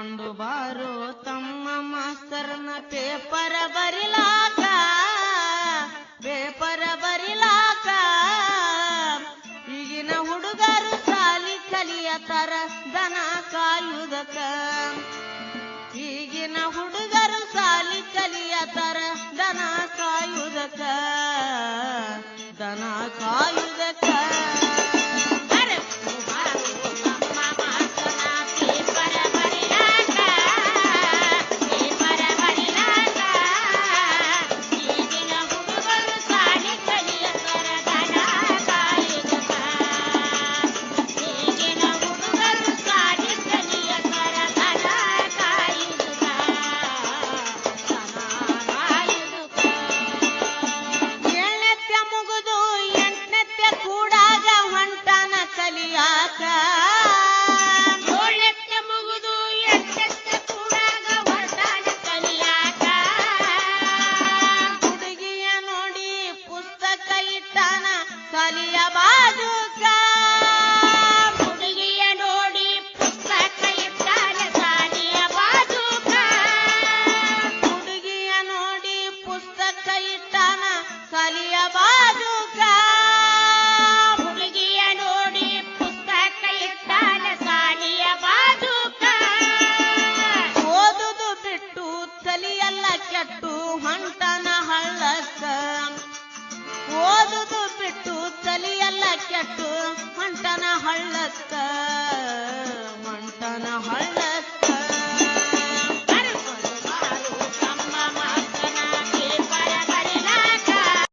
ಕರ್ಕೊಂಡು ಬಾರೋ ತಮ್ಮ ಮಾಸ್ತರ್ನ ಪೇಪರ ಬರಿಲಾಕ ಈಗಿನ ಹುಡುಗರು ಸಾಲಿ ಕಲಿಯತರ ದನ ಕಾಯುವುದಕ್ಕ ಈಗಿನ ಹುಡುಗರು ಸಾಲಿ ಕಲಿಯತರ ದನ ಕಾಯುವುದಕ್ಕ ಓದುದು ಬಿಟ್ಟು ತಲಿಯೆಲ್ಲ ಕೆಟ್ಟು ಹೊಂಟನ ಹಳ್ಳಕ್ಕ